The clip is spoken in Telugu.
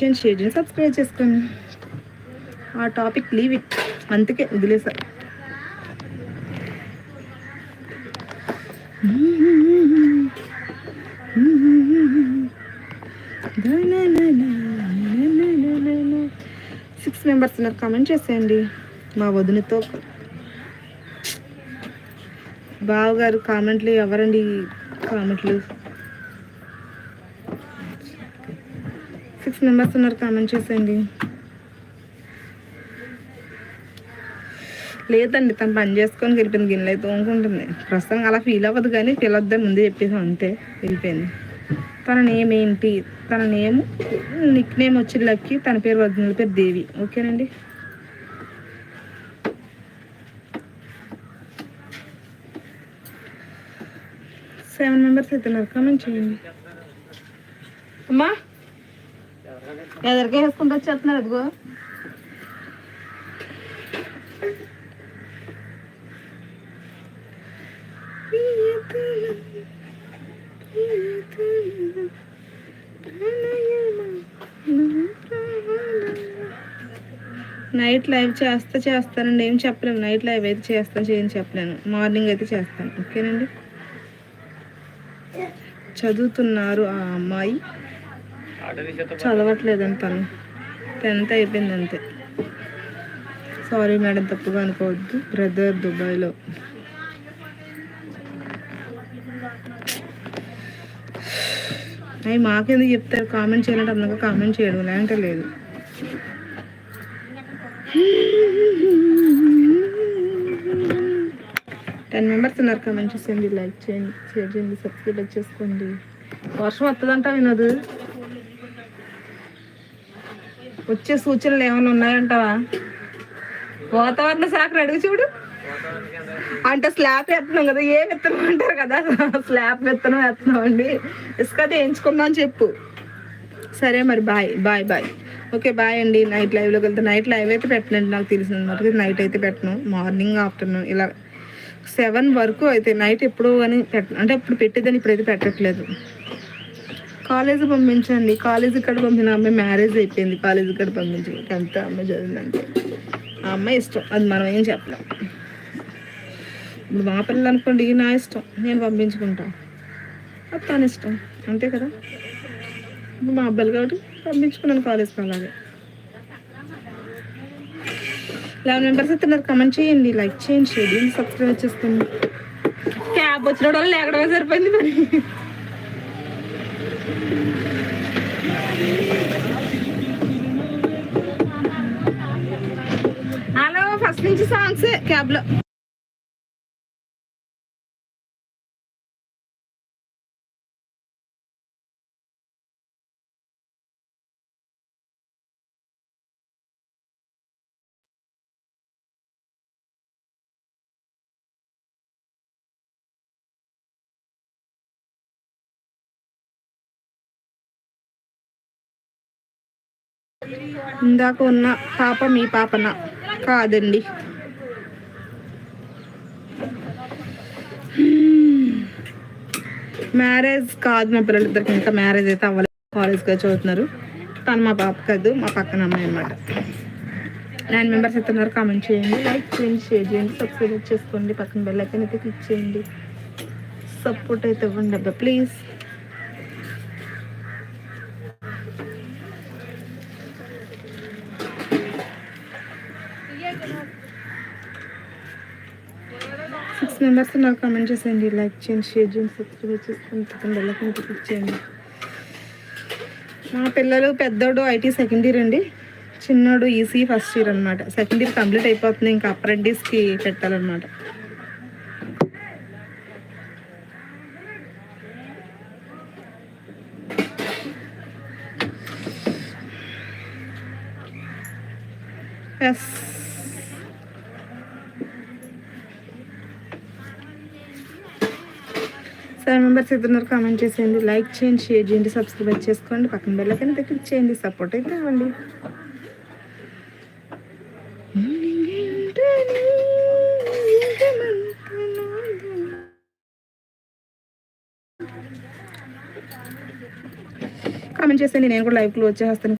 చేయండి, షేర్ చేయండి, సబ్స్క్రైబ్ చేసుకోండి. ఆ టాపిక్ లీవ్ ఇట్, అందుకే వదిలేసా. సిక్స్ మెంబర్స్ ఉన్నారు, కామెంట్ చేసేయండి. మా వదినతో బావగారు కామెంట్లు ఎవరండి? కామెంట్లు 6 మెంబర్స్ ఉన్నారు, కామెంట్ చేసేయండి. లేదండి, తను పని చేసుకొని వెళ్ళిపోయింది, గిన్నెలు అయితే తోముకుంటుంది. ప్రస్తుతం అలా ఫీల్ అవ్వదు, కానీ ఫీల్ అవుద్దని ముందే చెప్పేసాం, అంతే. వెళ్ళిపోయింది. తన నేమ్ ఏంటి? తన నేమ్ నిక్ నేమ్ వచ్చి లక్కీ, తన పేరు వదిన పేరు దేవి. ఓకేనండి. సెవెన్ మెంబర్స్ అవుతున్నారు, కామెంట్ చేయండి. అమ్మా ఎదరికే వేసుకుంటూ వచ్చేస్తున్నారు, అదిగో. నైట్ లైవ్ చేస్తానండి, ఏం చెప్పలేను. నైట్ లైవ్ అయితే చేయని చెప్పలేను, మార్నింగ్ అయితే చేస్తాను. ఓకేనండి. చదువుతున్నారు ఆ అమ్మాయి, చదవట్లేదని తను 10th అయిపోయింది అంతే. సారీ మేడం, తప్పుగా అనుకోవద్దు. బ్రదర్ దుబాయ్లో. అవి మాకెందుకు చెప్తారు? కామెంట్ చేయాలంటే అందంగా కామెంట్ చేయడం, లేదంటే లేదు. టెన్ మెంబర్స్ ఉన్నారు, కామెంట్ చేసేయండి, లైక్ చేయండి, షేర్ చేయండి, సబ్స్క్రైబ్ చేసుకోండి. వర్షం వస్తుందంట వినోదు. వచ్చే సూచనలు ఏమైనా ఉన్నాయంటావా? వాతావరణ శాఖను అడుగు చూడు. అంటే స్లాబ్ ఎత్తున్నాం కదా, ఏం విత్తనం అంటారు కదా, స్లాబ్ విత్తనం వేస్తున్నాం అండి, ఇసుక వేయించుకున్నాం అని చెప్పు. సరే మరి, bye bye bye. Okay bye అండి. నైట్ లైవ్లోకి వెళ్తే నైట్ లైవ్ అయితే పెట్టనండి, నాకు తెలిసినందుకు నైట్ అయితే పెట్టను. మార్నింగ్ ఆఫ్టర్నూన్ ఇలా 7 వరకు అయితే, నైట్ ఎప్పుడు అని అంటే ఇప్పుడు పెట్టేదని ఇప్పుడైతే పెట్టట్లేదు. కాలేజీ పంపించండి. కాలేజీ ఇక్కడ పంపిన అమ్మాయి మ్యారేజ్ అయిపోయింది, కాలేజీ ఇక్కడ పంపించండి. 10th అమ్మాయి చదివిందంటే ఆ అమ్మాయి ఇష్టం, అది మనం ఏం చెప్పలేం. ఇప్పుడు మా పిల్లలు అనుకోండి, నా ఇష్టం, నేను పంపించుకుంటాను, అది తన ఇష్టం, అంతే కదా. ఇప్పుడు మా అబ్బాయిలు కాబట్టి పంపించుకున్నాను కాలేజ్కి. అలాగే 11 మెంబర్స్ అయితే నాకు కమెంట్ చేయండి, లైక్ చేయండి, షేర్ చేయండి, సబ్స్క్రైబ్ చేసుకోండి. క్యాబ్ వచ్చిన వాళ్ళు లేకడమే సరిపోయింది మరి. హలో, ఫస్ట్ నుంచి సాంగ్స్ క్యాబ్లో. ఇందాక ఉన్న పాప మీ పాపనా? కాదండి. మ్యారేజ్ కాదు, మా పిల్లలిద్దరికి ఇంకా మ్యారేజ్ అయితే అవ్వలేదు, కాలేజ్గా చదువుతున్నారు. తను మా పాప కాదు, మా పక్కన అమ్మాయి అనమాట. 9 మెంబర్స్ అయితే ఉన్నారు, కామెంట్ చేయండి, లైక్ చేయండి, షేర్ చేయండి, సబ్స్క్రైబ్ చేసుకోండి, పక్కన బెల్ ఐకాన్ అయితే క్లిక్ చేయండి, సపోర్ట్ అయితే ఇవ్వండి అబ్బా ప్లీజ్. సిక్స్ మెంబర్స్ ఉన్నారు, కామెంట్ చేసేయండి, లైక్ చేయండి, షేర్ చేయండి, సబ్స్క్రైబ్ చేసుకోండి, పక్కన బెల్ ఐకాన్ అయితే క్లిక్ చేయండి. మా పిల్లలు పెద్దోడు ఐటీ సెకండ్ ఇయర్ అండి, చిన్నోడు ఈసీ ఫస్ట్ ఇయర్ అనమాట. సెకండ్ ఇయర్ కంప్లీట్ అయిపోతుంది, ఇంకా అప్రెంటిస్కి పెట్టాలన్నమాట. ఎస్, 7 మెంబర్స్ ఇద్దరు కామెంట్ చేసేయండి, లైక్ చేయండి, షేర్ చేయండి, సబ్స్క్రైబ్ చేసుకోండి, పక్కన బెల్ ఐకాన్ అయితే క్లిక్ చేయండి, సపోర్ట్ అయితే ఇవ్వండి. కామెంట్ చేసేయండి, నేను కూడా లైవ్ క్లోజ్ చేస్తాను.